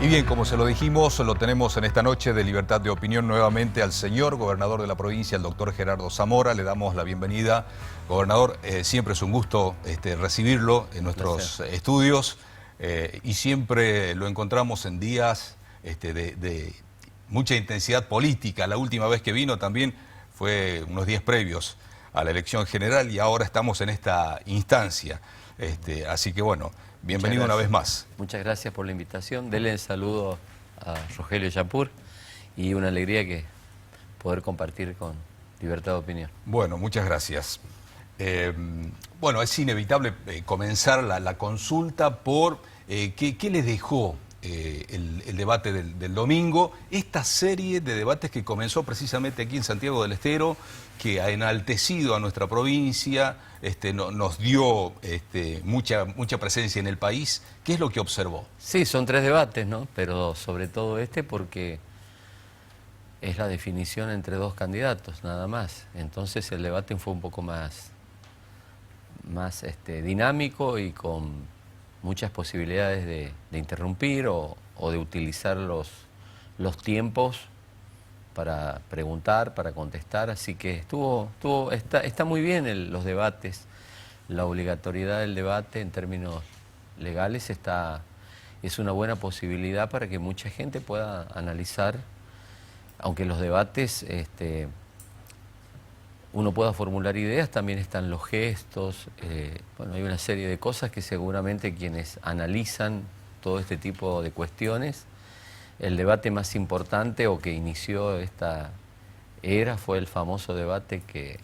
Y bien, como se lo dijimos, lo tenemos en esta noche de Libertad de Opinión nuevamente al señor gobernador de la provincia, el doctor Gerardo Zamora. Le damos la bienvenida. Gobernador, siempre es un gusto recibirlo en nuestros estudios y siempre lo encontramos en días de mucha intensidad política. La última vez que vino también fue unos días previos a la elección general y ahora estamos en esta instancia. Así que bueno, bienvenido una vez más. Muchas gracias por la invitación. Denle el saludo a Rogelio Yapur y una alegría que poder compartir con Libertad de Opinión. Bueno, muchas gracias. Bueno, es inevitable comenzar la consulta por qué le dejó el debate del domingo, esta serie de debates que comenzó precisamente aquí en Santiago del Estero, que ha enaltecido a nuestra provincia, nos dio mucha presencia en el país. ¿Qué es lo que observó? Sí, son 3 debates, ¿no? Pero sobre todo porque es la definición entre 2 candidatos, nada más. Entonces el debate fue un poco más dinámico y con muchas posibilidades de interrumpir o de utilizar los tiempos para preguntar, para contestar, así que está muy bien los debates. La obligatoriedad del debate en términos legales es una buena posibilidad para que mucha gente pueda analizar, aunque los debates uno pueda formular ideas, también están los gestos, bueno, hay una serie de cosas que seguramente quienes analizan todo este tipo de cuestiones, el debate más importante o que inició esta era fue el famoso debate que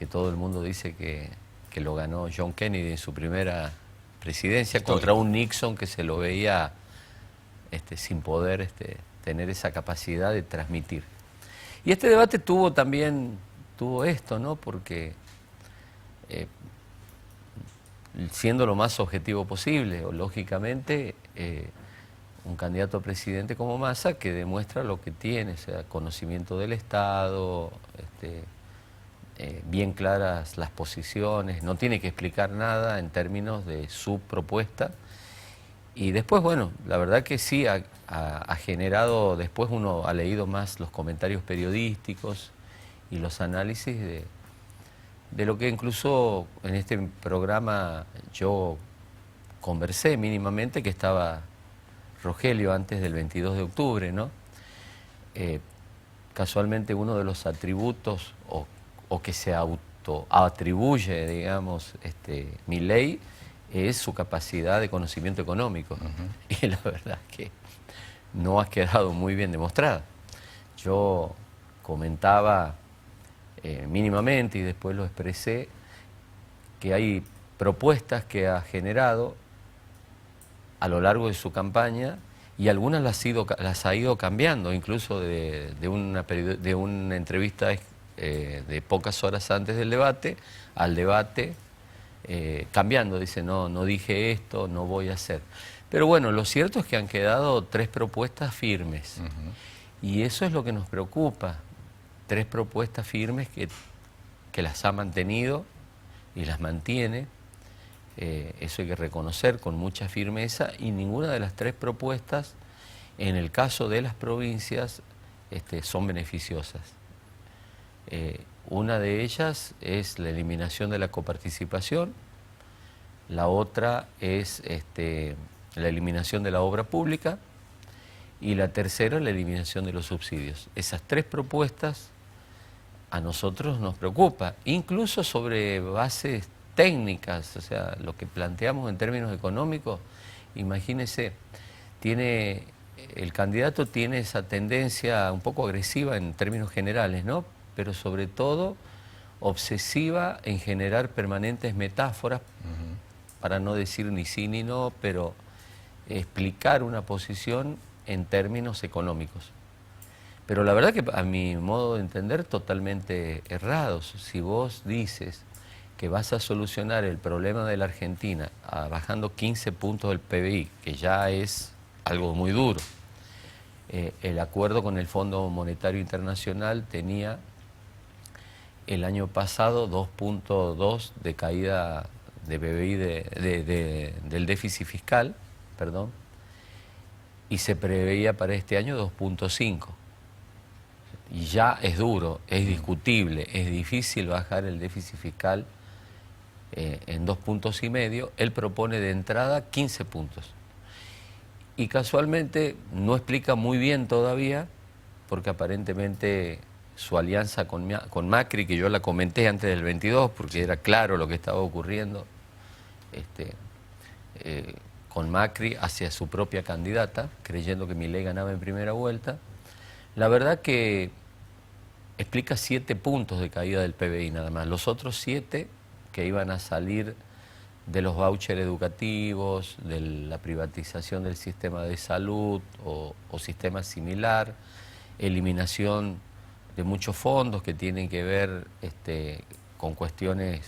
todo el mundo dice que lo ganó John Kennedy en su primera presidencia contra un Nixon que se lo veía sin poder tener esa capacidad de transmitir. Y este debate tuvo esto, ¿no? Porque siendo lo más objetivo posible, o lógicamente, un candidato a presidente como Massa que demuestra lo que tiene, o sea, conocimiento del Estado, bien claras las posiciones, no tiene que explicar nada en términos de su propuesta. Y después, bueno, la verdad que sí ha generado, después uno ha leído más los comentarios periodísticos y los análisis de lo que incluso en este programa yo conversé mínimamente, que estaba Rogelio antes del 22 de octubre, ¿no? Casualmente uno de los atributos o que se autoatribuye, digamos, Milei, es su capacidad de conocimiento económico. Y la verdad es que no ha quedado muy bien demostrada. Yo comentaba mínimamente y después lo expresé que hay propuestas que ha generado a lo largo de su campaña y algunas las ha ido cambiando, incluso de una entrevista de pocas horas antes del debate al debate, cambiando, dice no dije esto, no voy a hacer. Pero bueno, lo cierto es que han quedado 3 propuestas firmes y eso es lo que nos preocupa. 3 propuestas firmes que las ha mantenido y las mantiene, eso hay que reconocer con mucha firmeza, y ninguna de las 3 propuestas, en el caso de las provincias, son beneficiosas. Una de ellas es la eliminación de la coparticipación, la otra es la eliminación de la obra pública y la tercera la eliminación de los subsidios. Esas 3 propuestas a nosotros nos preocupa, incluso sobre bases técnicas, o sea, lo que planteamos en términos económicos, imagínese, el candidato tiene esa tendencia un poco agresiva en términos generales, ¿no? Pero sobre todo obsesiva en generar permanentes metáforas, para no decir ni sí ni no, pero explicar una posición en términos económicos. Pero la verdad que a mi modo de entender totalmente errados. Si vos dices que vas a solucionar el problema de la Argentina bajando 15 puntos del PBI, que ya es algo muy duro, el acuerdo con el Fondo Monetario Internacional tenía el año pasado 2.2 de caída de PBI del déficit fiscal, perdón, y se preveía para este año 2,5. Y ya es duro, es discutible, es difícil bajar el déficit fiscal en 2,5 puntos. Él propone de entrada 15 puntos. Y casualmente no explica muy bien todavía, porque aparentemente su alianza con Macri, que yo la comenté antes del 22, porque era claro lo que estaba ocurriendo, con Macri hacia su propia candidata, creyendo que Milei ganaba en primera vuelta. La verdad que explica 7 puntos de caída del PBI nada más. Los otros 7 que iban a salir de los vouchers educativos, de la privatización del sistema de salud o sistema similar, eliminación de muchos fondos que tienen que ver con cuestiones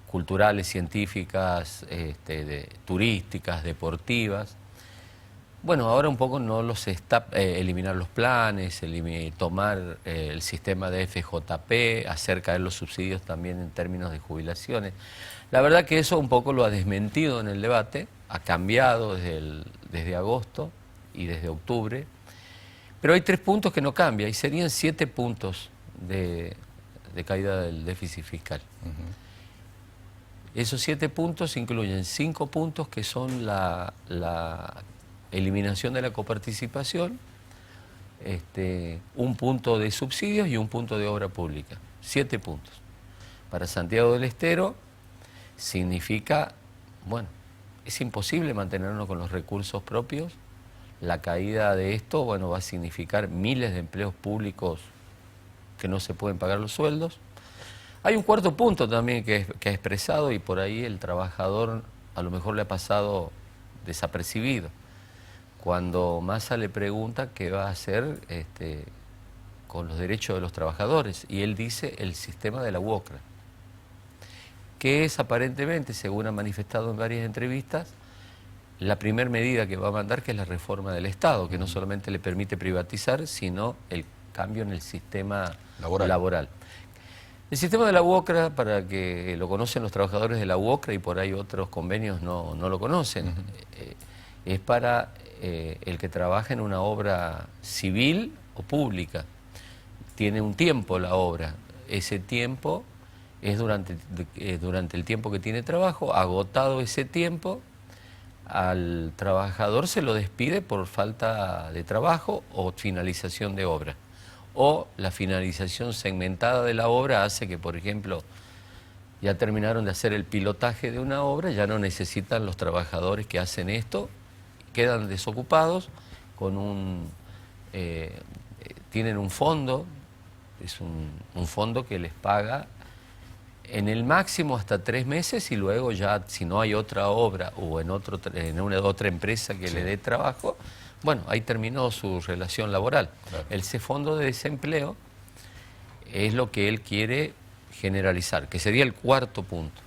culturales, científicas, turísticas, deportivas. Bueno, ahora un poco no los está, eliminar los planes, tomar el sistema de FJP, hacer caer los subsidios también en términos de jubilaciones. La verdad que eso un poco lo ha desmentido en el debate, ha cambiado desde agosto y desde octubre, pero hay 3 puntos que no cambian y serían 7 puntos de caída del déficit fiscal. Esos 7 puntos incluyen 5 puntos que son la eliminación de la coparticipación, 1 punto de subsidios y 1 punto de obra pública. 7 puntos. Para Santiago del Estero significa, bueno, es imposible mantenernos con los recursos propios. La caída de esto, bueno, va a significar miles de empleos públicos que no se pueden pagar los sueldos. Hay un 4º punto también que ha expresado y por ahí el trabajador a lo mejor le ha pasado desapercibido. Cuando Massa le pregunta qué va a hacer con los derechos de los trabajadores, y él dice el sistema de la UOCRA, que es aparentemente, según ha manifestado en varias entrevistas, la primera medida que va a mandar, que es la reforma del Estado, que no solamente le permite privatizar, sino el cambio en el sistema laboral. El sistema de la UOCRA, para que lo conocen los trabajadores de la UOCRA y por ahí otros convenios no lo conocen, es para el que trabaja en una obra civil o pública. Tiene un tiempo la obra, ese tiempo es durante el tiempo que tiene trabajo. Agotado ese tiempo, al trabajador se lo despide por falta de trabajo o finalización de obra. O la finalización segmentada de la obra hace que, por ejemplo, ya terminaron de hacer el pilotaje de una obra, ya no necesitan los trabajadores que hacen esto, quedan desocupados, tienen un fondo, es un fondo que les paga en el máximo hasta 3 meses y luego ya, si no hay otra obra o en otra empresa que le dé trabajo, bueno, ahí terminó su relación laboral. Claro. Ese fondo de desempleo es lo que él quiere generalizar, que sería el 4º punto,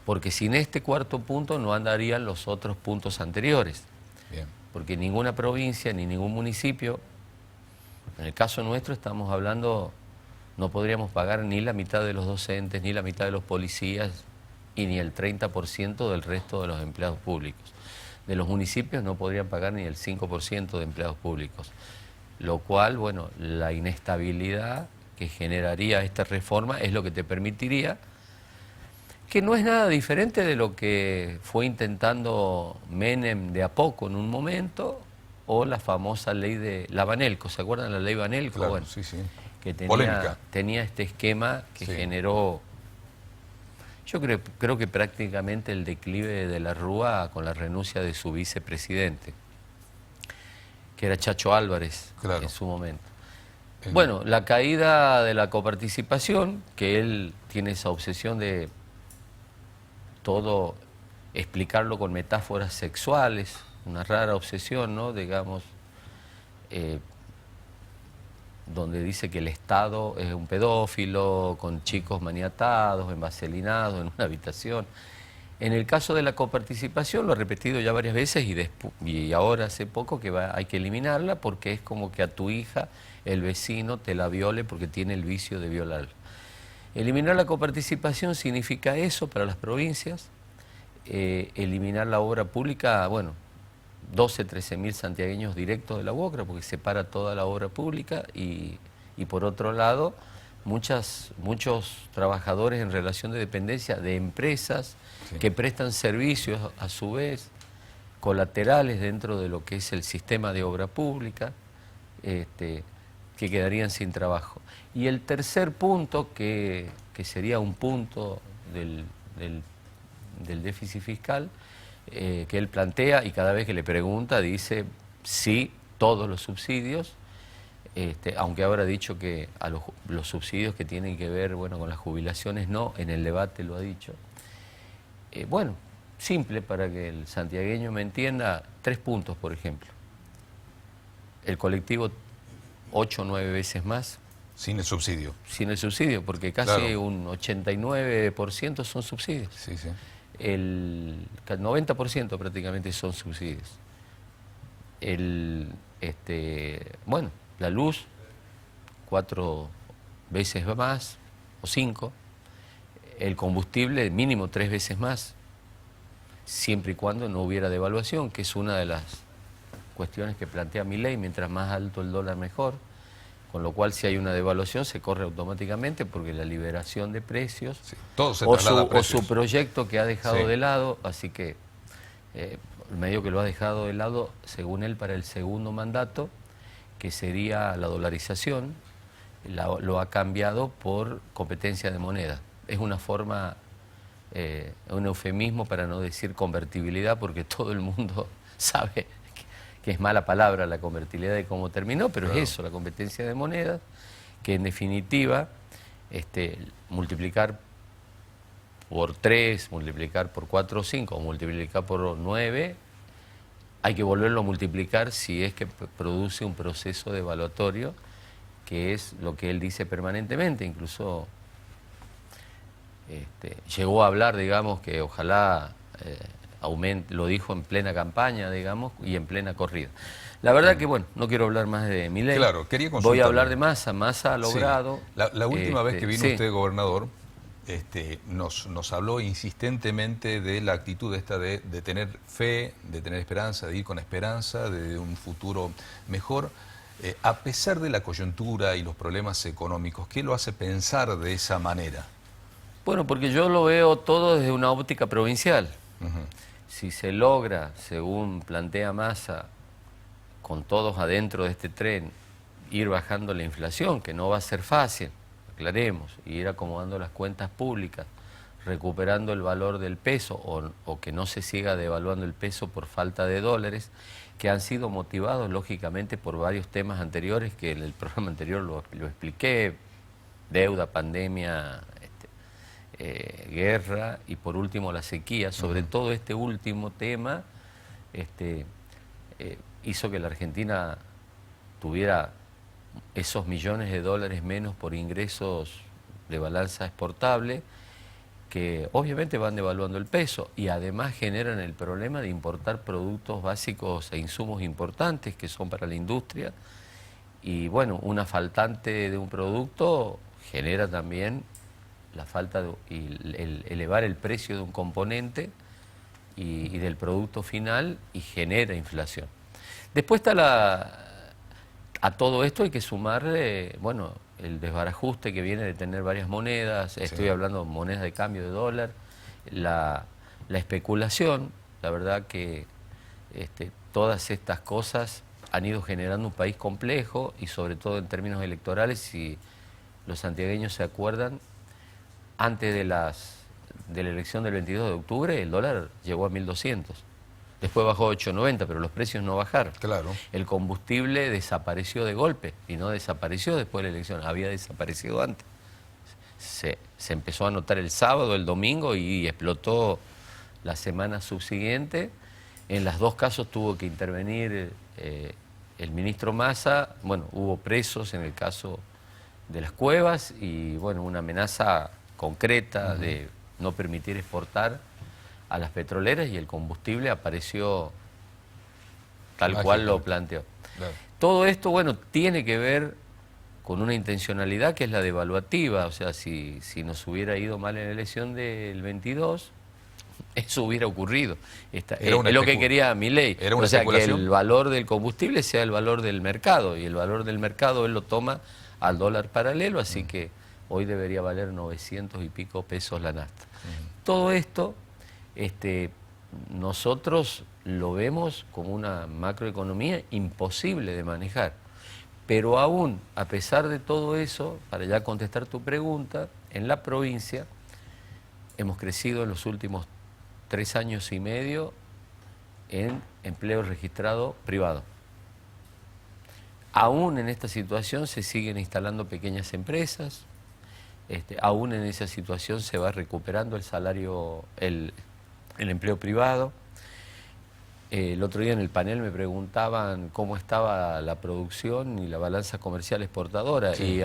porque sin este 4º punto no andarían los otros puntos anteriores. Bien. Porque ninguna provincia ni ningún municipio, en el caso nuestro estamos hablando, no podríamos pagar ni la mitad de los docentes, ni la mitad de los policías y ni el 30% del resto de los empleados públicos. De los municipios no podrían pagar ni el 5% de empleados públicos, lo cual, bueno, la inestabilidad que generaría esta reforma es lo que te permitiría, que no es nada diferente de lo que fue intentando Menem de a poco en un momento, o la famosa ley de la Banelco. ¿Se acuerdan de la ley Banelco? Claro, bueno, sí. Que Polémica. tenía este esquema que generó, yo creo que prácticamente el declive de la Rúa con la renuncia de su vicepresidente, que era Chacho Álvarez, claro, en su momento. Bueno, la caída de la coparticipación, que él tiene esa obsesión de todo explicarlo con metáforas sexuales, una rara obsesión, ¿no? Digamos, donde dice que el Estado es un pedófilo, con chicos maniatados, envaselinados en una habitación. En el caso de la coparticipación, lo he repetido ya varias veces y ahora hace poco que hay que eliminarla, porque es como que a tu hija el vecino te la viole porque tiene el vicio de violarla. Eliminar la coparticipación significa eso para las provincias. Eliminar la obra pública, bueno, 12, 13.000 santiagueños directos de la UOCRA, porque separa toda la obra pública, y por otro lado, muchos trabajadores en relación de dependencia de empresas que prestan servicios a su vez colaterales dentro de lo que es el sistema de obra pública, que quedarían sin trabajo. Y el tercer punto, que sería un punto del déficit fiscal, que él plantea, y cada vez que le pregunta dice sí, todos los subsidios, aunque ahora ha dicho que a los subsidios que tienen que ver, bueno, con las jubilaciones no, en el debate lo ha dicho. Bueno, simple para que el santiagueño me entienda, 3 puntos, por ejemplo. El colectivo 8 o 9 veces más. Sin el subsidio. Sin el subsidio, porque casi un 89% son subsidios. Sí, sí. El 90% prácticamente son subsidios. Bueno, la luz, 4 veces más, o 5. El combustible, mínimo 3 veces más, siempre y cuando no hubiera devaluación, que es una de las cuestiones que plantea mi ley. Mientras más alto el dólar, mejor. Con lo cual, si hay una devaluación, se corre automáticamente, porque la liberación de precios, sí, todo se traslada a precios. O su proyecto que ha dejado sí. de lado, así que medio que lo ha dejado de lado, según él, para el segundo mandato, que sería la dolarización, lo ha cambiado por competencia de moneda. Es una forma, un eufemismo para no decir convertibilidad, porque todo el mundo sabe que es mala palabra la convertibilidad de cómo terminó, pero claro, es eso, la competencia de monedas, que en definitiva multiplicar por 3, multiplicar por 4 o 5, o multiplicar por 9, hay que volverlo a multiplicar si es que produce un proceso devaluatorio, que es lo que él dice permanentemente. Incluso llegó a hablar, digamos, que ojalá aumente, lo dijo en plena campaña, digamos, y en plena corrida. La verdad que, bueno, no quiero hablar más de mi ley. Claro, quería consultar. Voy a hablar de Massa. Massa ha logrado... Sí. La última vez que vino sí, usted, gobernador, nos habló insistentemente de la actitud esta de tener fe, de tener esperanza, de ir con esperanza, de un futuro mejor. A pesar de la coyuntura y los problemas económicos, ¿qué lo hace pensar de esa manera? Bueno, porque yo lo veo todo desde una óptica provincial. Si se logra, según plantea Massa, con todos adentro de este tren, ir bajando la inflación, que no va a ser fácil, aclaremos, y ir acomodando las cuentas públicas, recuperando el valor del peso, o que no se siga devaluando el peso por falta de dólares, que han sido motivados lógicamente por varios temas anteriores, que en el programa anterior lo expliqué: deuda, pandemia, guerra, y por último la sequía. Sobre todo este último tema hizo que la Argentina tuviera esos millones de dólares menos por ingresos de balanza exportable, que obviamente van devaluando el peso, y además generan el problema de importar productos básicos e insumos importantes que son para la industria. Y bueno, una faltante de un producto genera también la falta el elevar el precio de un componente y del producto final, y genera inflación. Después está a todo esto hay que sumarle, bueno, el desbarajuste que viene de tener varias monedas. Estoy hablando de monedas de cambio de dólar, la especulación. La verdad que todas estas cosas han ido generando un país complejo, y sobre todo en términos electorales. Si los santiagueños se acuerdan, antes de la elección del 22 de octubre, el dólar llegó a 1.200. Después bajó a 8.90, pero los precios no bajaron. Claro. El combustible desapareció de golpe, y no desapareció después de la elección, había desaparecido antes. Se empezó a notar el sábado, el domingo, y explotó la semana subsiguiente. En los dos casos tuvo que intervenir el ministro Massa. Bueno, hubo presos en el caso de las cuevas, y bueno, una amenaza concreta de no permitir exportar a las petroleras, y el combustible apareció tal cual lo planteó. Claro. Todo esto, bueno, tiene que ver con una intencionalidad que es la devaluativa. O sea, si nos hubiera ido mal en la elección del 22, eso hubiera ocurrido. Es Era lo que quería Milei. ¿Era una o sea, que especulación? el valor del combustible sea el valor del mercado, y el valor del mercado él lo toma al dólar paralelo, así que hoy debería valer 900 y pico pesos la nafta. Todo esto, nosotros lo vemos como una macroeconomía imposible de manejar. Pero aún, a pesar de todo eso, para ya contestar tu pregunta, en la provincia hemos crecido en los últimos 3 años y medio en empleo registrado privado. Aún en esta situación se siguen instalando pequeñas empresas, aún en esa situación se va recuperando el salario, el empleo privado. El otro día en el panel me preguntaban cómo estaba la producción y la balanza comercial exportadora. Sí.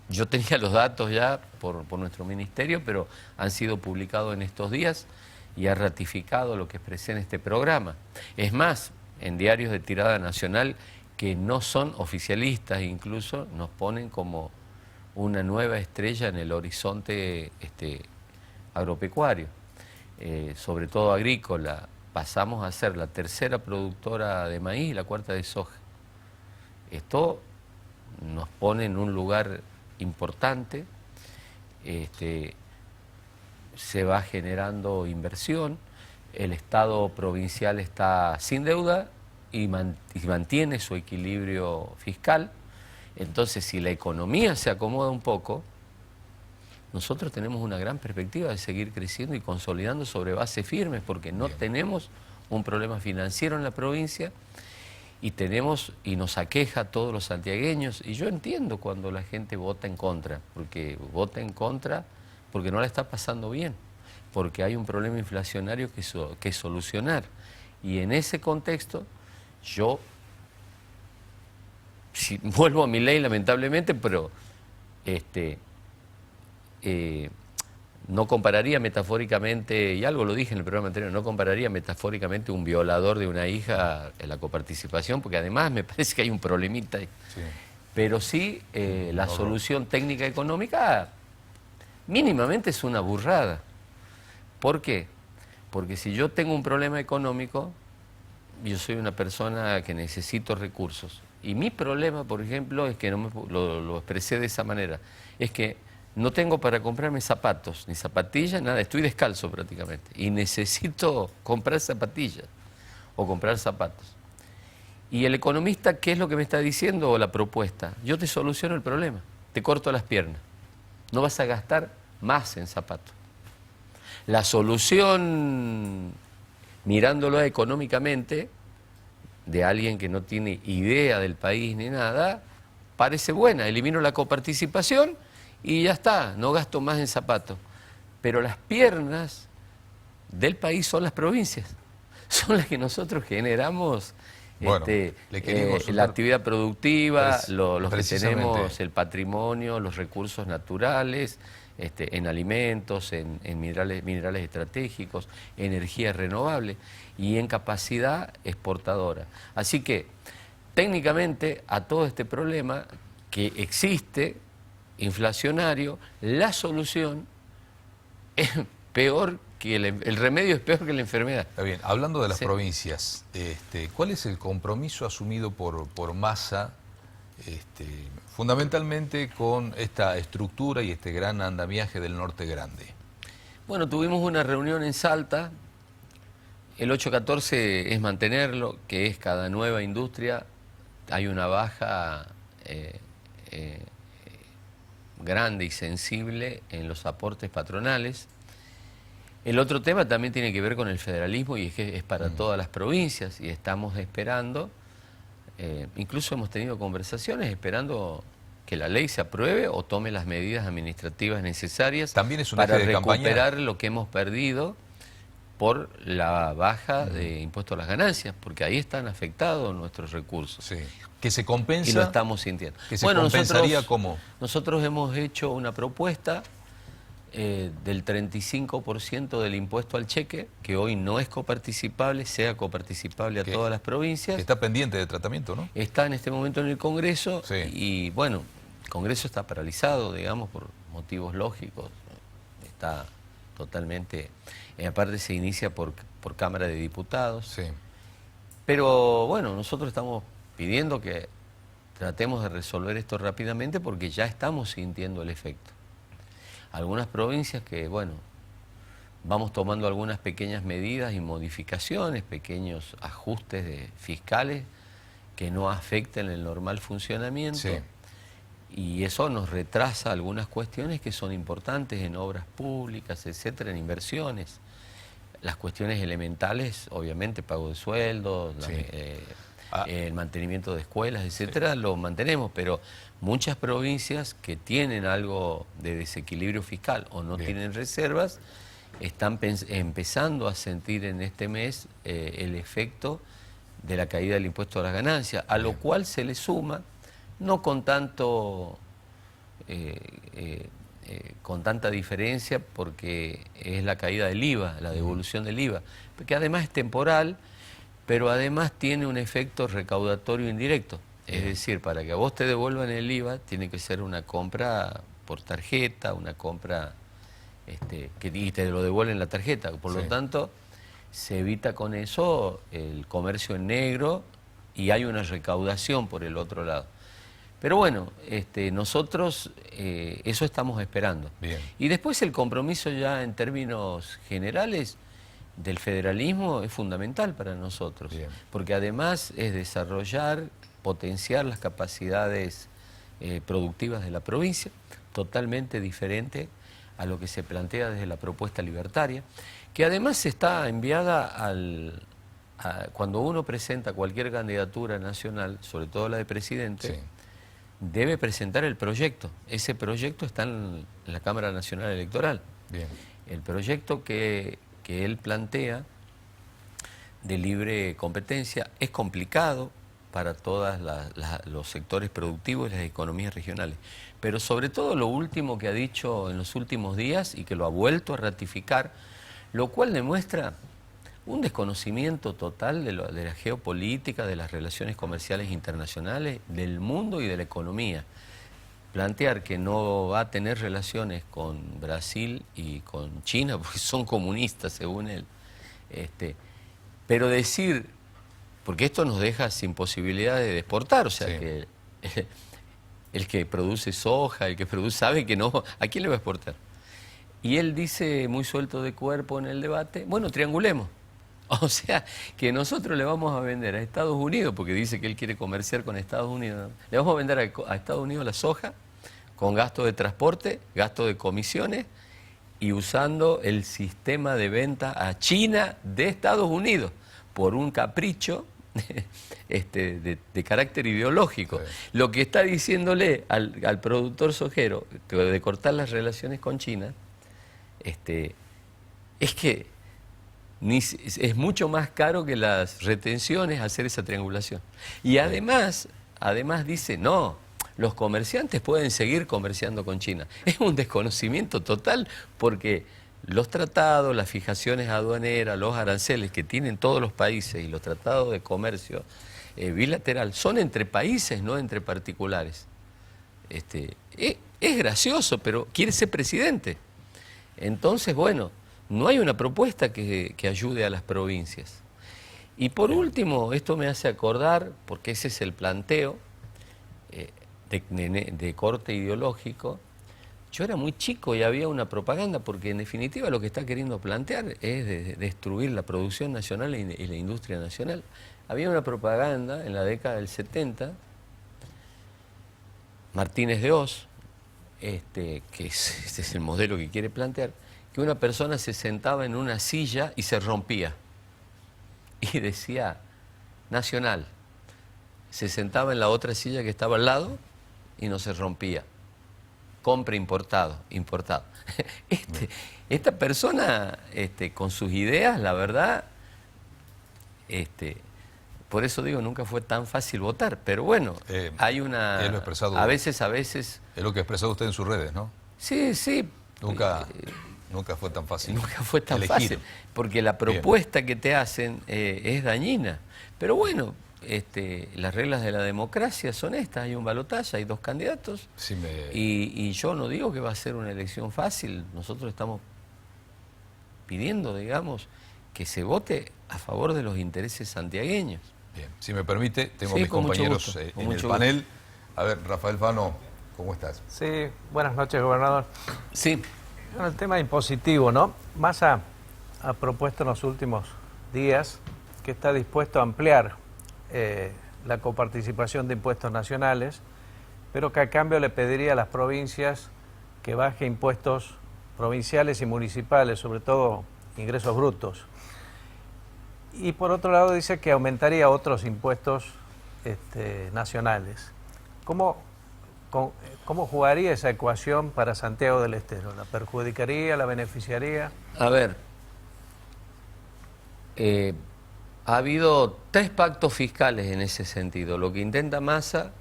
Y yo tenía los datos ya por nuestro ministerio, pero han sido publicados en estos días y ha ratificado lo que expresé en este programa. Es más, en diarios de tirada nacional que no son oficialistas, incluso nos ponen como una nueva estrella en el horizonte agropecuario, sobre todo agrícola. Pasamos a ser la tercera productora de maíz y la cuarta de soja. Esto nos pone en un lugar importante, se va generando inversión, el Estado provincial está sin deuda y mantiene su equilibrio fiscal. Entonces, si la economía se acomoda un poco, nosotros tenemos una gran perspectiva de seguir creciendo y consolidando sobre bases firmes, porque no tenemos un problema financiero en la provincia y nos aqueja a todos los santiagueños. Y yo entiendo cuando la gente vota en contra, porque vota en contra porque no la está pasando bien, porque hay un problema inflacionario que solucionar. Y en ese contexto, yo vuelvo a Milei lamentablemente, pero no compararía metafóricamente, y algo lo dije en el programa anterior, no compararía metafóricamente un violador de una hija en la coparticipación, porque además me parece que hay un problemita ahí. Sí. Pero sí, la solución técnica económica mínimamente es una burrada. ¿Por qué? Porque si yo tengo un problema económico, yo soy una persona que necesito recursos. Y mi problema, por ejemplo, es que lo expresé de esa manera, es que no tengo para comprarme zapatos, ni zapatillas, nada, estoy descalzo prácticamente. Y necesito comprar zapatillas o comprar zapatos. Y el economista, ¿qué es lo que me está diciendo o la propuesta? Yo te soluciono el problema, te corto las piernas. No vas a gastar más en zapatos. La solución, mirándolo económicamente, de alguien que no tiene idea del país ni nada, parece buena. Elimino la coparticipación y ya está, no gasto más en zapatos. Pero las piernas del país son las provincias, son las que nosotros generamos. Bueno, la actividad productiva, los que tenemos el patrimonio, los recursos naturales, en alimentos, en minerales estratégicos, energía renovable y en capacidad exportadora. Así que, técnicamente, a todo este problema que existe, inflacionario, la solución es peor que el remedio es peor que la enfermedad. Está bien. Hablando de las provincias, ¿cuál es el compromiso asumido por Massa, fundamentalmente con esta estructura y este gran andamiaje del Norte Grande? Bueno, tuvimos una reunión en Salta. El 814 es mantenerlo, que es cada nueva industria, hay una baja grande y sensible en los aportes patronales. El otro tema también tiene que ver con el federalismo y es que es para todas las provincias y estamos esperando, incluso hemos tenido conversaciones esperando que la ley se apruebe o tome las medidas administrativas necesarias también es un para eje de recuperar campaña. lo que hemos perdido por la baja de impuestos a las ganancias, porque ahí están afectados nuestros recursos. Sí. Que se compensa. Y lo estamos sintiendo. Que se compensaría ¿cómo? Nosotros hemos hecho una propuesta del 35% del impuesto al cheque, que hoy no es coparticipable, sea coparticipable a todas las provincias. Está pendiente de tratamiento, ¿no? Está en este momento en el Congreso y, bueno, el Congreso está paralizado, digamos, por motivos lógicos. Está totalmente. Aparte se inicia por Cámara de Diputados. Sí. Pero bueno, nosotros estamos pidiendo que tratemos de resolver esto rápidamente porque ya estamos sintiendo el efecto. Algunas provincias que, bueno, vamos tomando algunas pequeñas medidas y modificaciones, pequeños ajustes fiscales que no afecten el normal funcionamiento. Sí. Y eso nos retrasa algunas cuestiones que son importantes en obras públicas, etcétera, en inversiones. Las cuestiones elementales, obviamente, pago de sueldos, Sí. el mantenimiento de escuelas, etcétera, lo mantenemos, pero muchas provincias que tienen algo de desequilibrio fiscal o no tienen reservas, están empezando a sentir en este mes el efecto de la caída del impuesto a las ganancias, a lo cual se le suma, no con tanto con tanta diferencia, porque es la caída del IVA, la devolución del IVA, que además es temporal, pero además tiene un efecto recaudatorio indirecto. Es decir, para que a vos te devuelvan el IVA, tiene que ser una compra por tarjeta, una compra y te lo devuelven la tarjeta. Por lo tanto, se evita con eso el comercio en negro y hay una recaudación por el otro lado. Pero bueno, nosotros eso estamos esperando. Bien. Y después el compromiso ya en términos generales del federalismo es fundamental para nosotros. Bien. Porque además es desarrollar, potenciar las capacidades productivas de la provincia, totalmente diferente a lo que se plantea desde la propuesta libertaria, que además está enviada cuando uno presenta cualquier candidatura nacional, sobre todo la de presidente, debe presentar el proyecto. Ese proyecto está en la Cámara Nacional Electoral. Bien. El proyecto que él plantea de libre competencia es complicado para todos los sectores productivos y las economías regionales. Pero sobre todo lo último que ha dicho en los últimos días y que lo ha vuelto a ratificar, lo cual demuestra un desconocimiento total de la geopolítica, de las relaciones comerciales internacionales, del mundo y de la economía. Plantear que no va a tener relaciones con Brasil y con China, porque son comunistas, según él. Pero decir, porque esto nos deja sin posibilidad de exportar, o sea que el que produce soja, el que produce, sabe que no, ¿a quién le va a exportar? Y él dice, muy suelto de cuerpo en el debate, bueno, triangulemos. O sea, que nosotros le vamos a vender a Estados Unidos, porque dice que él quiere comerciar con Estados Unidos, le vamos a vender a Estados Unidos la soja, con gasto de transporte, gasto de comisiones, y usando el sistema de venta a China de Estados Unidos, por un capricho de carácter ideológico. Sí. Lo que está diciéndole al productor sojero de cortar las relaciones con China, es que es mucho más caro que las retenciones hacer esa triangulación. Y además dice, no, los comerciantes pueden seguir comerciando con China. Es un desconocimiento total, porque los tratados, las fijaciones aduaneras, los aranceles que tienen todos los países y los tratados de comercio bilateral son entre países, no entre particulares. Es gracioso, pero quiere ser presidente. Entonces, bueno, no hay una propuesta que ayude a las provincias. Y por último, esto me hace acordar, porque ese es el planteo de corte ideológico. Yo era muy chico y había una propaganda, porque en definitiva lo que está queriendo plantear es destruir la producción nacional y la industria nacional. Había una propaganda en la década del 70, Martínez de Oz, que este es el modelo que quiere plantear, que una persona se sentaba en una silla y se rompía. Y decía, nacional. Se sentaba en la otra silla que estaba al lado y no se rompía. Compra importado. Esta persona, con sus ideas, la verdad, por eso digo, nunca fue tan fácil votar. Pero bueno, hay una... a veces... Es lo que ha expresado usted en sus redes, ¿no? Sí. Nunca fue tan fácil. Nunca fue tan fácil, porque la propuesta que te hacen es dañina. Pero bueno, las reglas de la democracia son estas, hay un balotaje, hay dos candidatos, y yo no digo que va a ser una elección fácil, nosotros estamos pidiendo, digamos, que se vote a favor de los intereses santiagueños. Bien, si me permite, tengo Sí, mis con mucho compañeros gusto, con en el mucho panel. A ver, Rafael Fano, ¿cómo estás? Sí, buenas noches, gobernador. Sí, Bueno, el tema impositivo, ¿no? Massa ha propuesto en los últimos días que está dispuesto a ampliar la coparticipación de impuestos nacionales, pero que a cambio le pediría a las provincias que baje impuestos provinciales y municipales, sobre todo ingresos brutos. Y por otro lado dice que aumentaría otros impuestos nacionales. ¿Cómo jugaría esa ecuación para Santiago del Estero? ¿La perjudicaría, la beneficiaría? a ver, ha habido 3 pactos fiscales en ese sentido. Lo que intenta Massa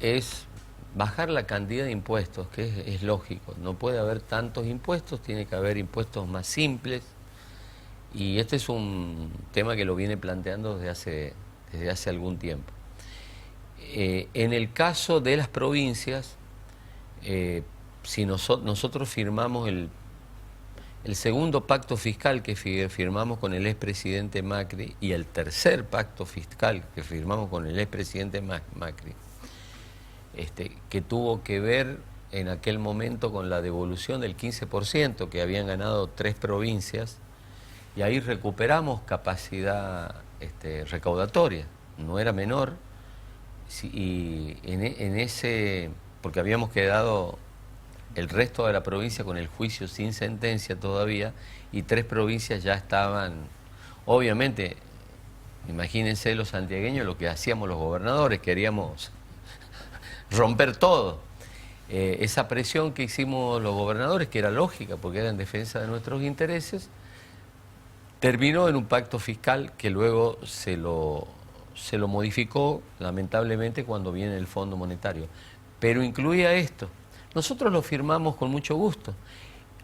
es bajar la cantidad de impuestos, que es lógico. No puede haber tantos impuestos, tiene que haber impuestos más simples. Y este es un tema que lo viene planteando desde hace algún tiempo. En el caso de las provincias, si nosotros firmamos el segundo pacto fiscal que firmamos con el expresidente Macri y el tercer pacto fiscal que firmamos con el expresidente Macri, que tuvo que ver en aquel momento con la devolución del 15% que habían ganado 3 provincias, y ahí recuperamos capacidad recaudatoria, no era menor, y en ese, porque habíamos quedado el resto de la provincia con el juicio sin sentencia todavía, y 3 provincias ya estaban, obviamente, imagínense los santiagueños lo que hacíamos los gobernadores, queríamos romper todo. Esa presión que hicimos los gobernadores, que era lógica porque era en defensa de nuestros intereses, terminó en un pacto fiscal que luego se lo modificó, lamentablemente, cuando viene el Fondo Monetario. Pero incluía esto. Nosotros lo firmamos con mucho gusto,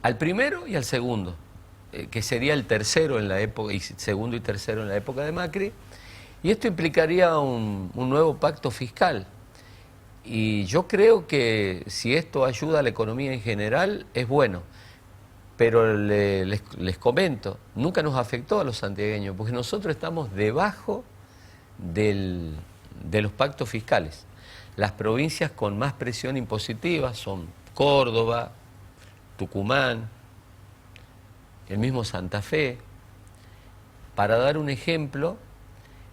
al primero y al segundo, que sería el tercero en la época, y segundo y tercero en la época de Macri, y esto implicaría un nuevo pacto fiscal. Y yo creo que si esto ayuda a la economía en general, es bueno. Pero les comento, nunca nos afectó a los santiagueños, porque nosotros estamos debajo de los pactos fiscales. Las provincias con más presión impositiva son Córdoba, Tucumán, el mismo Santa Fe. Para dar un ejemplo,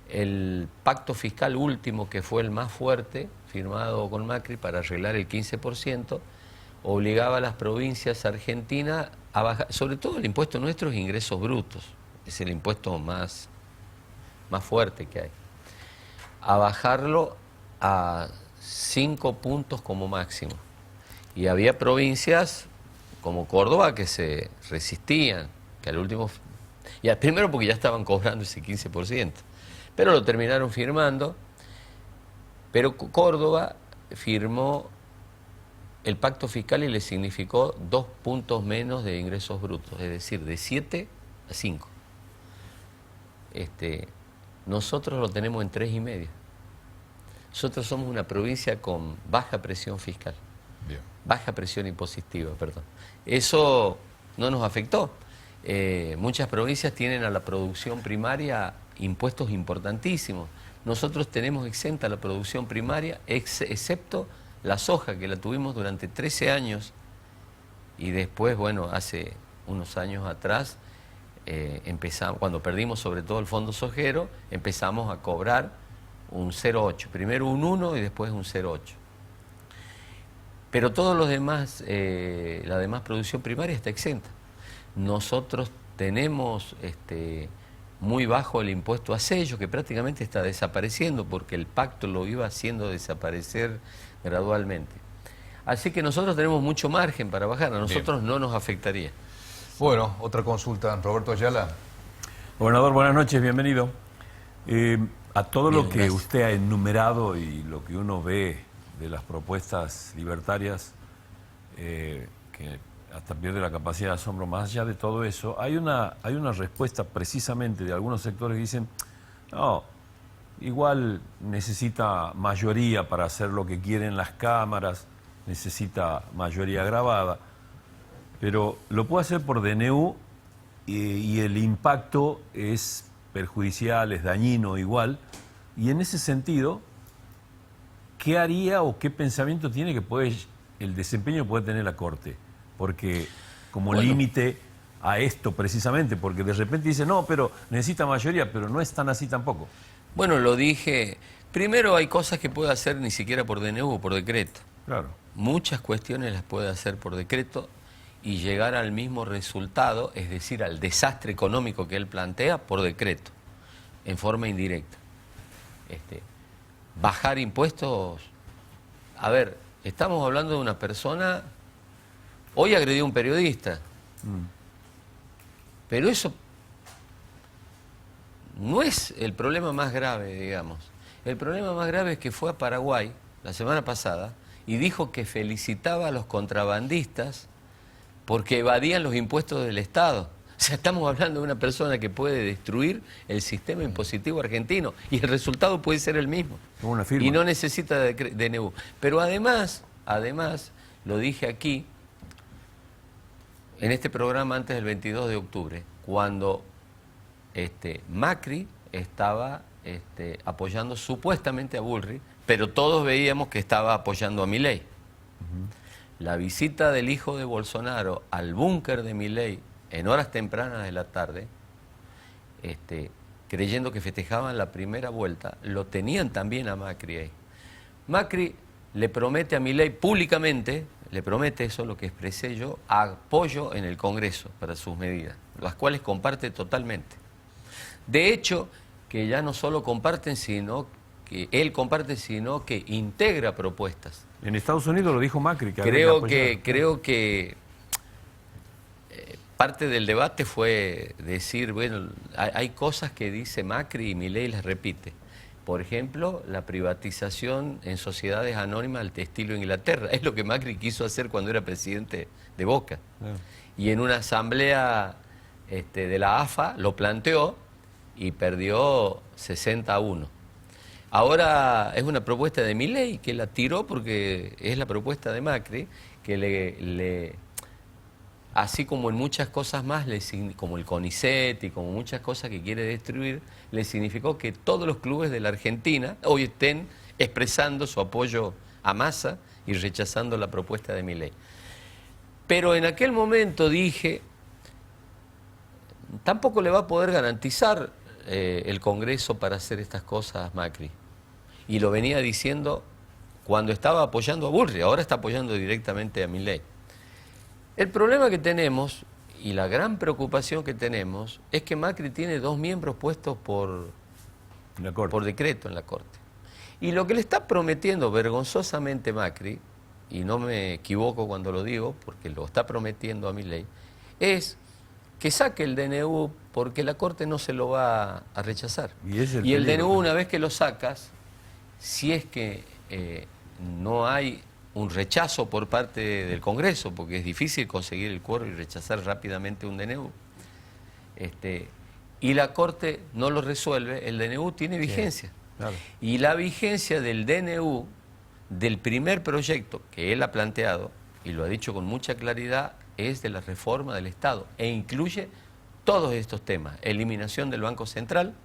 el pacto fiscal último, que fue el más fuerte, firmado con Macri para arreglar el 15%, obligaba a las provincias argentinas a bajar, sobre todo el impuesto nuestro es ingresos brutos, es el impuesto más fuerte que hay, a bajarlo a 5 puntos como máximo. Y había provincias como Córdoba que se resistían, que al último, primero porque ya estaban cobrando ese 15%, pero lo terminaron firmando. Pero Córdoba firmó el pacto fiscal y le significó 2 puntos menos de ingresos brutos, es decir, de 7 a 5. Nosotros lo tenemos en 3,5. Nosotros somos una provincia con baja presión fiscal, Bien. baja presión impositiva, perdón. Eso no nos afectó. Muchas provincias tienen a la producción primaria impuestos importantísimos. Nosotros tenemos exenta la producción primaria, excepto la soja, que la tuvimos durante 13 años, y después, bueno, hace unos años atrás, empezamos, cuando perdimos sobre todo el fondo sojero, empezamos a cobrar un 0,8, primero un 1 y después un 0,8. Pero todos los demás, la demás producción primaria está exenta. Nosotros tenemos muy bajo el impuesto a sello, que prácticamente está desapareciendo porque el pacto lo iba haciendo desaparecer gradualmente. Así que nosotros tenemos mucho margen para bajar, a nosotros no nos afectaría. Bueno, otra consulta. Roberto Ayala. Gobernador, buenas noches, bienvenido. A todo Bien, lo que gracias. usted ha enumerado y lo que uno ve de las propuestas libertarias, que hasta pierde la capacidad de asombro, más allá de todo eso, hay una respuesta precisamente de algunos sectores que dicen, no, igual necesita mayoría para hacer lo que quieren las cámaras, necesita mayoría agravada. Pero lo puede hacer por DNU y el impacto es perjudicial, es dañino igual. Y en ese sentido, ¿qué haría o qué pensamiento tiene que el desempeño puede tener la Corte? Porque como límite a esto precisamente, porque de repente dice, no, pero necesita mayoría, pero no es tan así tampoco. Bueno, lo dije. Primero hay cosas que puede hacer ni siquiera por DNU, por decreto. Claro. Muchas cuestiones las puede hacer por decreto y llegar al mismo resultado, es decir, al desastre económico que él plantea, por decreto, en forma indirecta. Bajar impuestos. A ver, estamos hablando de una persona, hoy agredió a un periodista, pero eso no es el problema más grave, digamos. El problema más grave es que fue a Paraguay la semana pasada y dijo que felicitaba a los contrabandistas porque evadían los impuestos del Estado. O sea, estamos hablando de una persona que puede destruir el sistema impositivo argentino y el resultado puede ser el mismo. Una firma. Y no necesita DNU. Pero además, lo dije aquí, en este programa antes del 22 de octubre, cuando Macri estaba apoyando supuestamente a Bullrich, pero todos veíamos que estaba apoyando a Milei. La visita del hijo de Bolsonaro al búnker de Milei en horas tempranas de la tarde, creyendo que festejaban la primera vuelta, lo tenían también a Macri ahí. Macri le promete a Milei públicamente, le promete, eso lo que expresé yo, apoyo en el Congreso para sus medidas, las cuales comparte totalmente. De hecho, que ya no solo comparten, sino que él comparte, sino que integra propuestas. En Estados Unidos lo dijo Macri. Creo que parte del debate fue decir, bueno, hay cosas que dice Macri y Milei las repite. Por ejemplo, la privatización en sociedades anónimas al estilo Inglaterra. Es lo que Macri quiso hacer cuando era presidente de Boca. Y en una asamblea de la AFA lo planteó y perdió 60-1. Ahora es una propuesta de Milei que la tiró porque es la propuesta de Macri que así como en muchas cosas más, como el CONICET y como muchas cosas que quiere destruir, le significó que todos los clubes de la Argentina hoy estén expresando su apoyo a Massa y rechazando la propuesta de Milei. Pero en aquel momento dije, tampoco le va a poder garantizar el Congreso para hacer estas cosas Macri. Y lo venía diciendo cuando estaba apoyando a Bullrich, ahora está apoyando directamente a Milei. El problema que tenemos y la gran preocupación que tenemos es que Macri tiene 2 miembros puestos por decreto en la Corte. Y lo que le está prometiendo vergonzosamente Macri, y no me equivoco cuando lo digo, porque lo está prometiendo a Milei, es que saque el DNU porque la Corte no se lo va a rechazar. Y el DNU, una vez que lo sacas, si es que no hay un rechazo por parte del Congreso, porque es difícil conseguir el quórum y rechazar rápidamente un DNU, y la Corte no lo resuelve, el DNU tiene vigencia. Claro. Y la vigencia del DNU, del primer proyecto que él ha planteado, y lo ha dicho con mucha claridad, es de la reforma del Estado, e incluye todos estos temas: eliminación del Banco Central,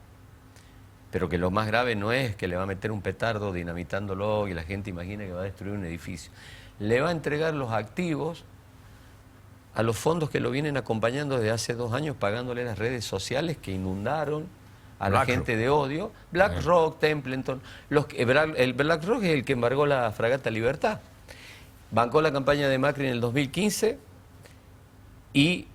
pero que lo más grave no es que le va a meter un petardo dinamitándolo y la gente imagina que va a destruir un edificio. Le va a entregar los activos a los fondos que lo vienen acompañando desde hace 2 años, pagándole las redes sociales que inundaron a la gente de odio. BlackRock, Templeton. El BlackRock es el que embargó la fragata Libertad. Bancó la campaña de Macri en el 2015 y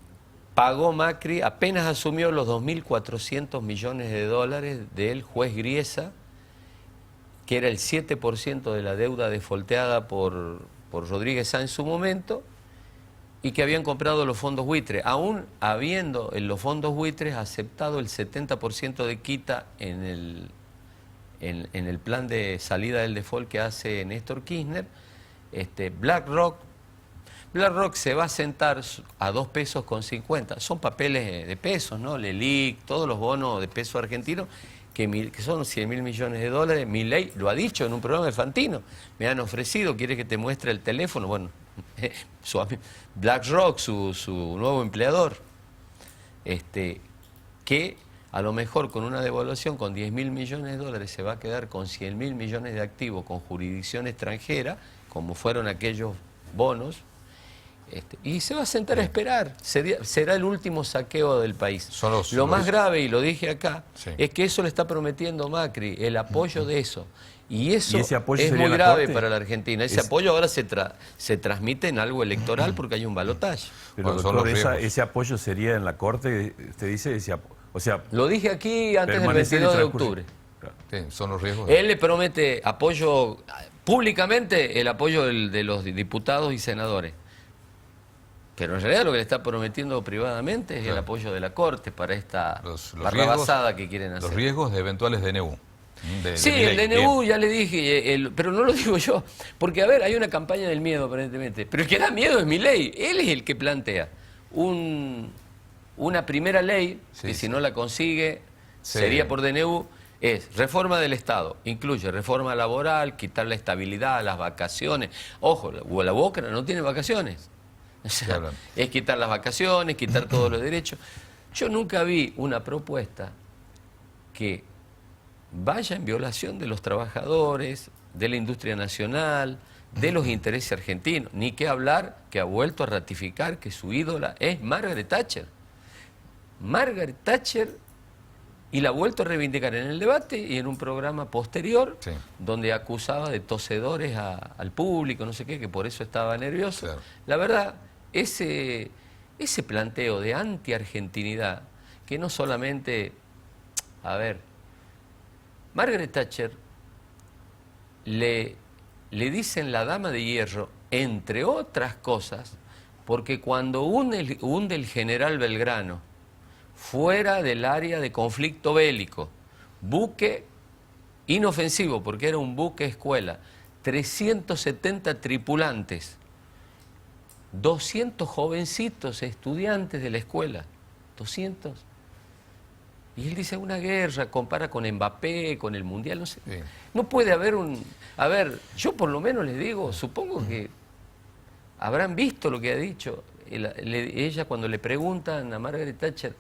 pagó Macri, apenas asumió, los 2.400 millones de dólares del juez Griesa, que era el 7% de la deuda defolteada por Rodríguez Sá en su momento, y que habían comprado los fondos buitres, aún habiendo en los fondos buitres aceptado el 70% de quita en el plan de salida del default que hace Néstor Kirchner. BlackRock se va a sentar a 2 pesos con 50. Son papeles de pesos, ¿no? LELIC, todos los bonos de peso argentino, que son 100.000 millones de dólares. Milei lo ha dicho en un programa de Fantino. Me han ofrecido, ¿quiere que te muestre el teléfono? Bueno, BlackRock, su nuevo empleador, que a lo mejor con una devaluación con 10.000 millones de dólares se va a quedar con 100.000 millones de activos con jurisdicción extranjera, como fueron aquellos bonos, y se va a sentar a esperar. Será el último saqueo del país. Lo más grave, y lo dije acá, es que eso le está prometiendo Macri, el apoyo de eso. Y eso es muy grave para la Argentina. Ese apoyo ahora se transmite en algo electoral porque hay un balotaje. Pero doctor, ese apoyo sería en la Corte, usted dice, o sea, lo dije aquí antes del 22 de octubre. Sí, son los riesgos. Él le promete apoyo públicamente, el apoyo de los diputados y senadores. Pero en realidad lo que le está prometiendo privadamente es el apoyo de la Corte para esta barrabasada que quieren hacer. Los riesgos de eventuales DNU. Sí, el DNU ya le dije, pero no lo digo yo, porque a ver, hay una campaña del miedo aparentemente, pero el que da miedo es Milei. Él es el que plantea una primera ley, que si no la consigue sería por DNU, es reforma del Estado, incluye reforma laboral, quitar la estabilidad, las vacaciones. Ojo, la Boca no tiene vacaciones. O sea, es quitar las vacaciones, quitar todos los derechos. Yo nunca vi una propuesta que vaya en violación de los trabajadores, de la industria nacional, de los intereses argentinos. Ni que hablar que ha vuelto a ratificar que su ídola es Margaret Thatcher. Margaret Thatcher, y la ha vuelto a reivindicar en el debate y en un programa posterior, donde acusaba de tosedores al público, no sé qué, que por eso estaba nervioso. Claro. La verdad, ese planteo de anti-argentinidad, que no solamente, a ver, Margaret Thatcher le dicen la dama de hierro, entre otras cosas, porque cuando hunde el general Belgrano fuera del área de conflicto bélico, buque inofensivo, porque era un buque escuela, 370 tripulantes, 200 jovencitos estudiantes de la escuela, 200. Y él dice una guerra, compara con Mbappé, con el Mundial, no sé. Sí. No puede haber A ver, yo por lo menos les digo, supongo que habrán visto lo que ha dicho. Ella cuando le preguntan a Margaret Thatcher,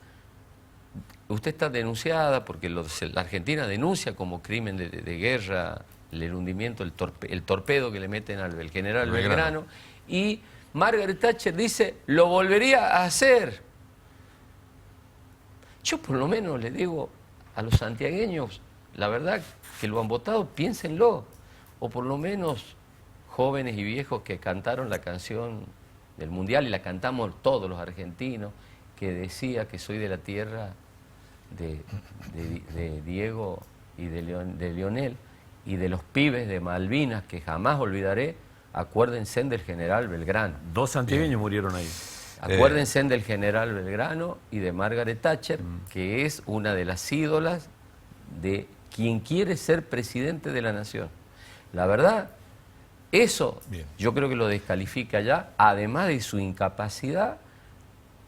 usted está denunciada, porque la Argentina denuncia como crimen de guerra el hundimiento, el torpedo que le meten al general Belgrano, y Margaret Thatcher dice, lo volvería a hacer. Yo por lo menos le digo a los santiagueños, la verdad que lo han votado, piénsenlo. O por lo menos jóvenes y viejos que cantaron la canción del Mundial, y la cantamos todos los argentinos, que decía que soy de la tierra de Diego y de Lionel, y de los pibes de Malvinas, que jamás olvidaré, acuérdense del general Belgrano. 2 santiagueños murieron ahí. Acuérdense del general Belgrano y de Margaret Thatcher, que es una de las ídolas de quien quiere ser presidente de la nación. La verdad, eso yo creo que lo descalifica ya, además de su incapacidad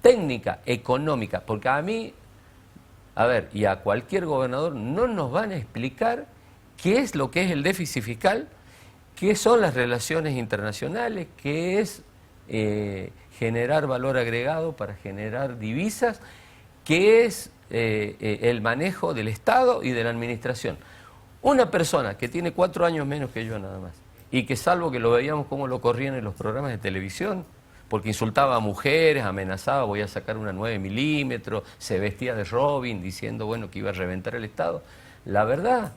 técnica, económica, porque a mí, a ver, y a cualquier gobernador no nos van a explicar qué es lo que es el déficit fiscal, qué son las relaciones internacionales, qué es generar valor agregado para generar divisas, qué es el manejo del Estado y de la administración. Una persona que tiene 4 años menos que yo nada más, y que salvo que lo veíamos como lo corrían en los programas de televisión, porque insultaba a mujeres, amenazaba, voy a sacar una 9 milímetros, se vestía de Robin diciendo bueno que iba a reventar el Estado. La verdad,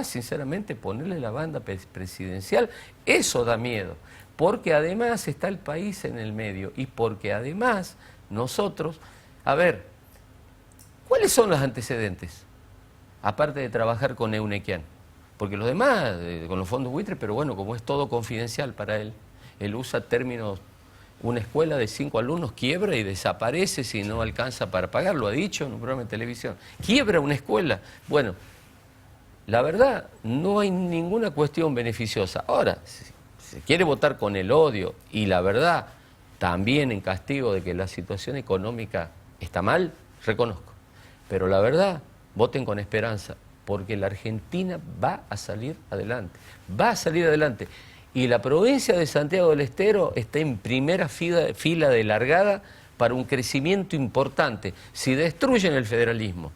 sinceramente, ponerle la banda presidencial, eso da miedo, porque además está el país en el medio, y porque además nosotros, a ver, ¿cuáles son los antecedentes? Aparte de trabajar con Neunequian, porque los demás, con los fondos buitres, pero bueno, como es todo confidencial para él usa términos, una escuela de 5 alumnos quiebra y desaparece si no alcanza para pagar, lo ha dicho en un programa de televisión, quiebra una escuela. Bueno, la verdad, no hay ninguna cuestión beneficiosa. Ahora, si se quiere votar con el odio, y la verdad, también en castigo de que la situación económica está mal, reconozco, pero la verdad, voten con esperanza, porque la Argentina va a salir adelante, Y la provincia de Santiago del Estero está en primera fila de largada para un crecimiento importante. Si destruyen el federalismo,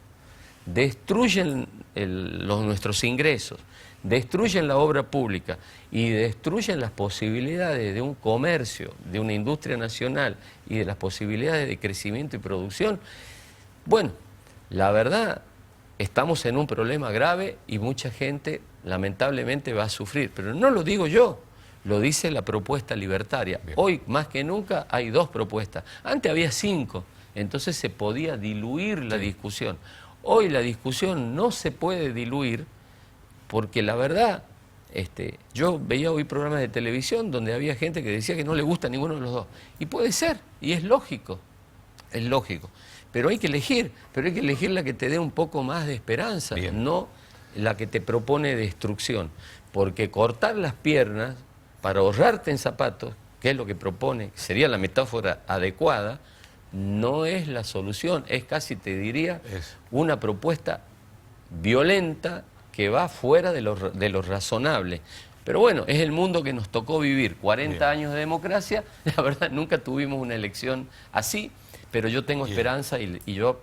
destruyen nuestros ingresos, destruyen la obra pública y destruyen las posibilidades de un comercio, de una industria nacional y de las posibilidades de crecimiento y producción, bueno, la verdad, estamos en un problema grave y mucha gente lamentablemente va a sufrir. Pero no lo digo yo, lo dice la propuesta libertaria. Bien. Hoy, más que nunca, hay 2 propuestas. Antes había 5, entonces se podía diluir la discusión. Hoy la discusión no se puede diluir porque la verdad, yo veía hoy programas de televisión donde había gente que decía que no le gusta ninguno de los 2. Y puede ser, y es lógico, Pero hay que elegir, la que te dé un poco más de esperanza, bien, no la que te propone destrucción. Porque cortar las piernas para ahorrarte en zapatos, que es lo que propone, sería la metáfora adecuada, no es la solución, es casi, te diría, una propuesta violenta que va fuera de lo razonable. Pero bueno, es el mundo que nos tocó vivir, 40 bien, años de democracia, la verdad nunca tuvimos una elección así, pero yo tengo bien, esperanza y yo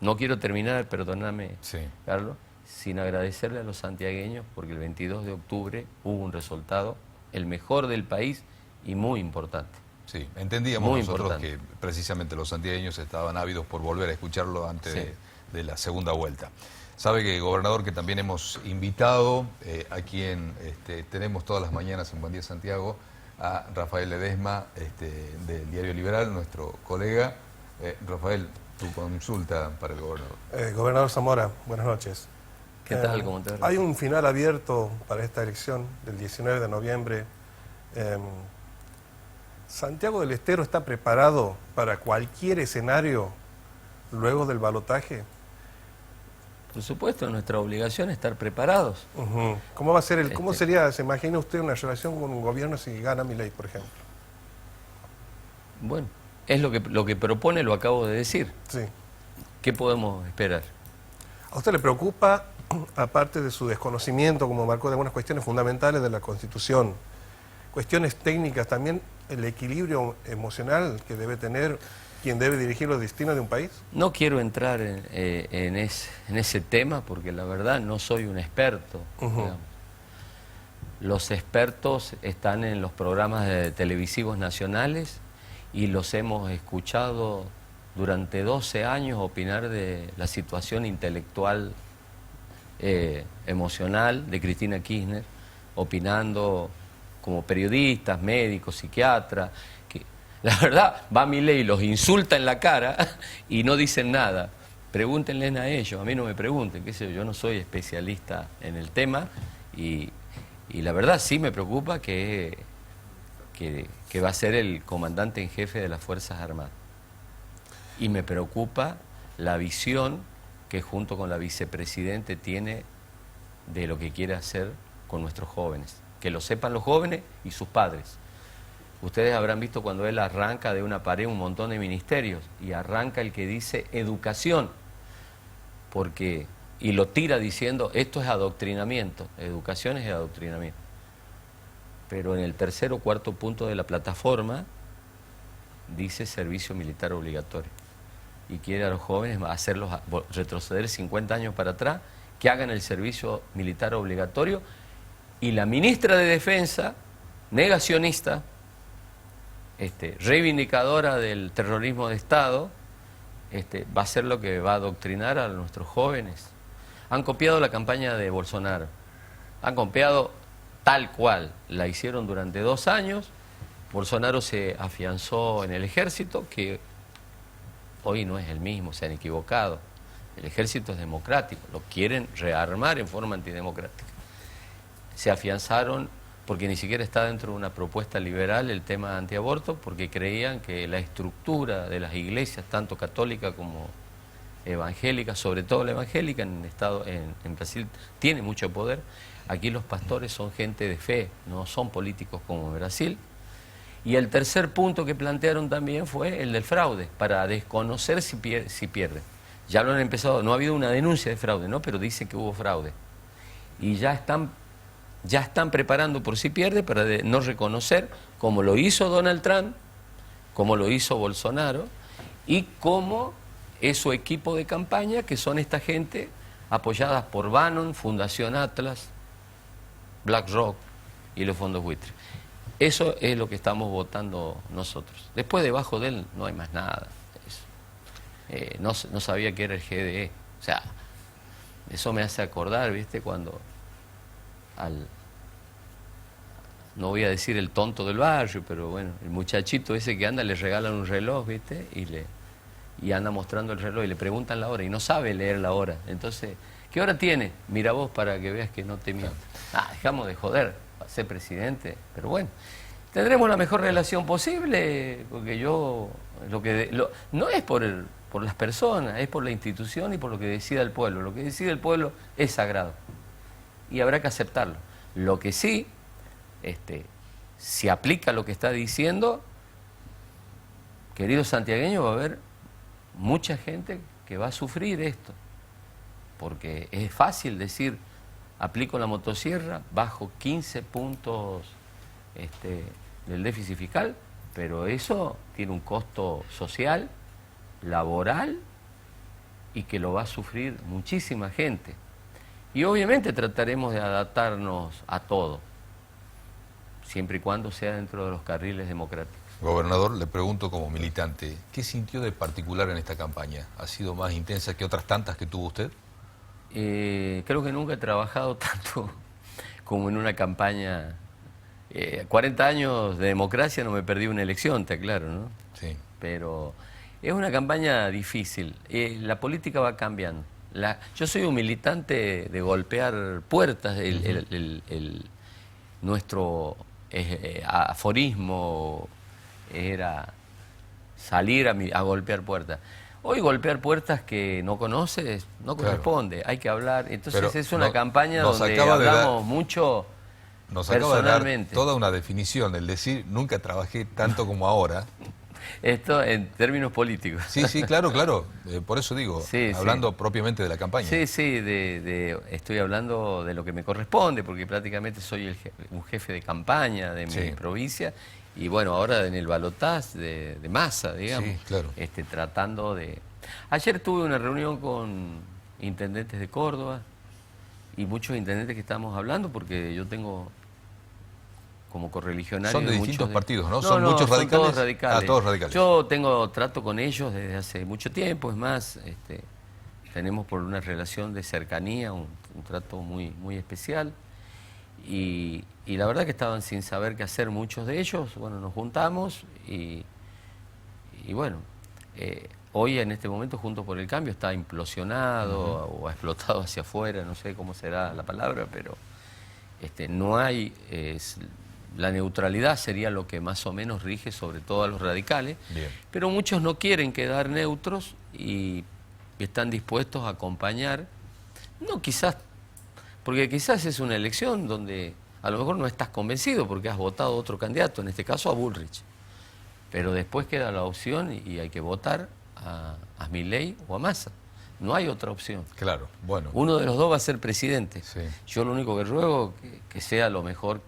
no quiero terminar, perdóname, sí, Carlos, sin agradecerle a los santiagueños porque el 22 de octubre hubo un resultado, el mejor del país y muy importante. Sí, entendíamos muy nosotros importante, que precisamente los santiagueños estaban ávidos por volver a escucharlo antes sí, de la segunda vuelta. Sabe que, gobernador, que también hemos invitado a quien tenemos todas las mañanas en Buen Día Santiago, a Rafael Ledesma, del Diario Liberal, nuestro colega. Rafael, tu consulta para el gobernador. Gobernador Zamora, buenas noches. ¿Qué tal? ¿Cómo te va? Hay un final abierto para esta elección del 19 de noviembre. ¿Santiago del Estero está preparado para cualquier escenario luego del balotaje? Por supuesto, nuestra obligación es estar preparados. ¿Cómo va a ser cómo sería, se imagina usted, una relación con un gobierno si gana Milei, por ejemplo? Bueno, es lo que propone, lo acabo de decir. Sí. ¿Qué podemos esperar? ¿A usted le preocupa, aparte de su desconocimiento, como marcó, de algunas cuestiones fundamentales de la Constitución, cuestiones técnicas, también el equilibrio emocional que debe tener quien debe dirigir los destinos de un país? No quiero entrar en ese tema porque la verdad no soy un experto. Los expertos están en los programas televisivos nacionales y los hemos escuchado durante 12 años opinar de la situación intelectual, emocional de Cristina Kirchner, opinando como periodistas, médicos, psiquiatras. La verdad, va Milei y los insulta en la cara y no dicen nada. Pregúntenle a ellos, a mí no me pregunten, qué sé yo no soy especialista en el tema y la verdad sí me preocupa que va a ser el comandante en jefe de las Fuerzas Armadas. Y me preocupa la visión que junto con la vicepresidente tiene de lo que quiere hacer con nuestros jóvenes. Que lo sepan los jóvenes y sus padres. Ustedes habrán visto cuando él arranca de una pared un montón de ministerios y arranca el que dice educación, y lo tira diciendo esto es adoctrinamiento, educación es adoctrinamiento. Pero en el 3.º o 4.º punto de la plataforma dice servicio militar obligatorio y quiere a los jóvenes hacerlos retroceder 50 años para atrás, que hagan el servicio militar obligatorio, y la ministra de Defensa, negacionista, reivindicadora del terrorismo de Estado, va a ser lo que va a adoctrinar a nuestros jóvenes. Han copiado la campaña de Bolsonaro, han copiado tal cual, la hicieron durante 2 años, Bolsonaro se afianzó en el ejército, que hoy no es el mismo, se han equivocado, el ejército es democrático, lo quieren rearmar en forma antidemocrática. Se afianzaron porque ni siquiera está dentro de una propuesta liberal el tema antiaborto, porque creían que la estructura de las iglesias, tanto católica como evangélica, sobre todo la evangélica en Brasil, tiene mucho poder. Aquí los pastores son gente de fe, no son políticos como en Brasil. Y el tercer punto que plantearon también fue el del fraude, para desconocer si pierden. Ya lo han empezado, no ha habido una denuncia de fraude, ¿no? Pero dicen que hubo fraude. Y ya están ya están preparando por si pierde para no reconocer, como lo hizo Donald Trump, como lo hizo Bolsonaro, y como es su equipo de campaña, que son esta gente apoyadas por Bannon, Fundación Atlas, BlackRock y los fondos buitres. Eso es lo que estamos votando nosotros. Después, debajo de él no hay más nada. No sabía que era el GDE. O sea, eso me hace acordar, ¿viste? Cuando no voy a decir el tonto del barrio, pero bueno, el muchachito ese que anda, le regalan un reloj, ¿viste? Y anda mostrando el reloj y le preguntan la hora y no sabe leer la hora. Entonces, ¿qué hora tiene? Mira vos para que veas que no te miento. Dejamos de joder, para ser presidente, pero bueno. Tendremos la mejor relación posible, porque no es por las personas, es por la institución y por lo que decida el pueblo. Lo que decide el pueblo es sagrado y habrá que aceptarlo. Lo que sí, si aplica lo que está diciendo, querido santiagueño, va a haber mucha gente que va a sufrir esto, porque es fácil decir, aplico la motosierra, bajo 15 puntos del déficit fiscal, pero eso tiene un costo social, laboral, y que lo va a sufrir muchísima gente. Y obviamente trataremos de adaptarnos a todo, siempre y cuando sea dentro de los carriles democráticos. Gobernador, le pregunto como militante, ¿qué sintió de particular en esta campaña? ¿Ha sido más intensa que otras tantas que tuvo usted? Creo que nunca he trabajado tanto como en una campaña. 40 años de democracia, no me perdí una elección, te aclaro, ¿no? Sí. Pero es una campaña difícil. La política va cambiando. Yo soy un militante de golpear puertas. Nuestro aforismo era salir a golpear puertas. Hoy golpear puertas que no conoces no corresponde, claro. Hay que hablar. Entonces pero es una campaña donde hablamos mucho nos personalmente. Acaba de dar toda una definición, el decir nunca trabajé tanto como ahora. Esto en términos políticos. Sí, sí, claro, claro. Por eso digo, sí, hablando propiamente de la campaña. Sí, sí, estoy hablando de lo que me corresponde, porque prácticamente soy un jefe de campaña de mi provincia. Y bueno, ahora en el balotaje de Massa, digamos, sí, claro. Tratando de... Ayer tuve una reunión con intendentes de Córdoba y muchos intendentes que estábamos hablando, porque yo tengo como correligionario... Son de distintos partidos, ¿no? ¿Son muchos radicales? Son todos radicales. Todos radicales. Yo tengo trato con ellos desde hace mucho tiempo, es más, tenemos por una relación de cercanía, un trato muy, muy especial. Y la verdad que estaban sin saber qué hacer muchos de ellos. Bueno, nos juntamos y bueno, hoy en este momento Juntos por el Cambio está implosionado o ha explotado hacia afuera, no sé cómo será la palabra, pero no hay... la neutralidad sería lo que más o menos rige sobre todo a los radicales. Bien. Pero muchos no quieren quedar neutros y están dispuestos a acompañar, no quizás... Porque quizás es una elección donde a lo mejor no estás convencido porque has votado a otro candidato, en este caso a Bullrich. Pero después queda la opción y hay que votar a Milei o a Massa. No hay otra opción. Claro, bueno. Uno de los dos va a ser presidente. Sí. Yo lo único que ruego es que sea lo mejor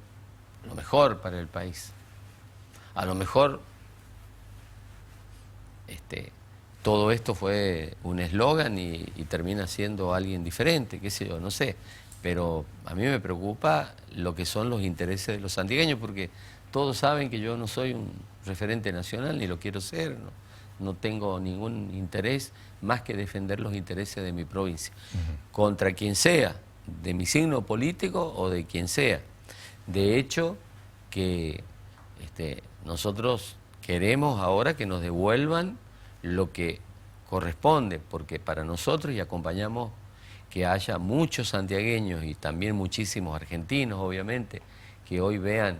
para el país. A lo mejor todo esto fue un eslogan y termina siendo alguien diferente, qué sé yo, no sé. Pero a mí me preocupa lo que son los intereses de los santiagueños, porque todos saben que yo no soy un referente nacional, ni lo quiero ser, no tengo ningún interés más que defender los intereses de mi provincia, contra quien sea, de mi signo político o de quien sea. De hecho, que nosotros queremos ahora que nos devuelvan lo que corresponde, porque para nosotros, y acompañamos que haya muchos santiagueños y también muchísimos argentinos, obviamente, que hoy vean,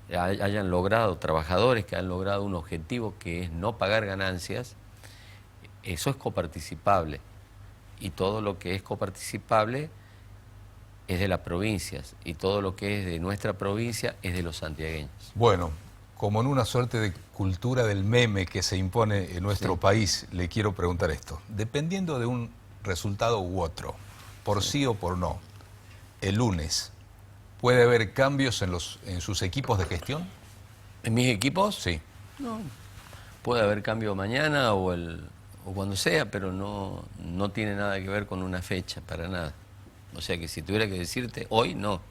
que hayan logrado, trabajadores que han logrado un objetivo que es no pagar ganancias, eso es coparticipable. Y todo lo que es coparticipable es de las provincias, y todo lo que es de nuestra provincia es de los santiagueños. Bueno, como en una suerte de cultura del meme que se impone en nuestro país, le quiero preguntar esto. Dependiendo de un resultado u otro, por sí o por no, el lunes, ¿Puede haber cambios en sus equipos de gestión? ¿En mis equipos? Sí. No. Puede haber cambio mañana o cuando sea, pero no tiene nada que ver con una fecha, para nada. O sea que si tuviera que decirte, hoy no.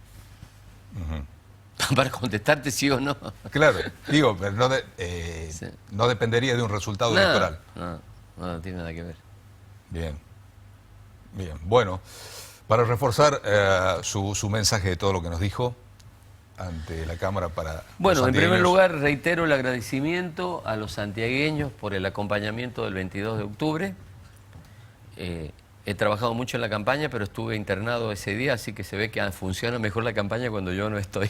Para contestarte sí o no. Claro, digo, pero Sí. no dependería de un resultado Nada, electoral. no tiene nada que ver. Bien, bien. Bueno, para reforzar su mensaje de todo lo que nos dijo ante la Cámara para los Bueno, en primer santiagueños. lugar reitero el agradecimiento a los santiagueños por el acompañamiento del 22 de octubre. He trabajado mucho en la campaña, pero estuve internado ese día, así que se ve que funciona mejor la campaña cuando yo no estoy.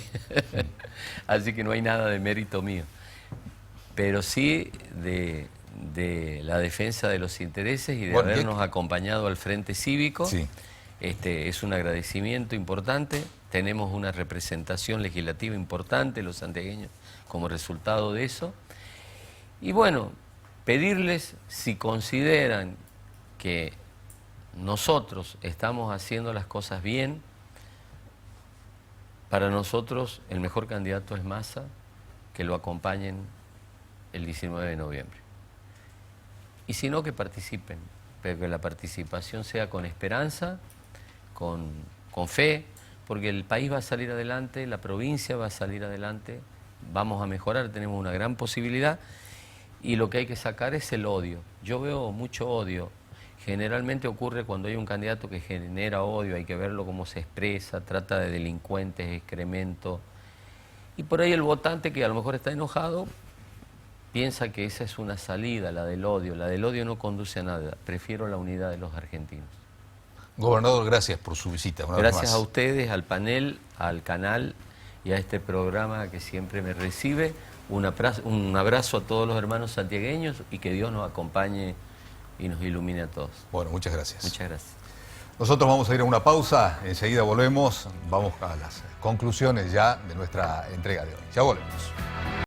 Así que no hay nada de mérito mío. Pero sí de la defensa de los intereses y de Bueno, habernos acompañado al Frente Cívico. Sí. Es un agradecimiento importante. Tenemos una representación legislativa importante, los santiagueños, como resultado de eso. Y bueno, pedirles si consideran que nosotros estamos haciendo las cosas bien. Para nosotros el mejor candidato es Massa, que lo acompañen el 19 de noviembre. Y si no, que participen, pero que la participación sea con esperanza, con fe, porque el país va a salir adelante, la provincia va a salir adelante, vamos a mejorar, tenemos una gran posibilidad, y lo que hay que sacar es el odio. Yo veo mucho odio. Generalmente ocurre cuando hay un candidato que genera odio, hay que verlo cómo se expresa, trata de delincuentes, excremento. Y por ahí el votante que a lo mejor está enojado piensa que esa es una salida, la del odio. La del odio no conduce a nada. Prefiero la unidad de los argentinos. Gobernador, gracias por su visita. Una vez Gracias más. a ustedes, al panel, al canal y a este programa que siempre me recibe. Un abrazo a todos los hermanos santiagueños y que Dios nos acompañe y nos ilumine a todos. Bueno, muchas gracias. Muchas gracias. Nosotros vamos a ir a una pausa, enseguida volvemos, vamos a las conclusiones ya de nuestra entrega de hoy. Ya volvemos.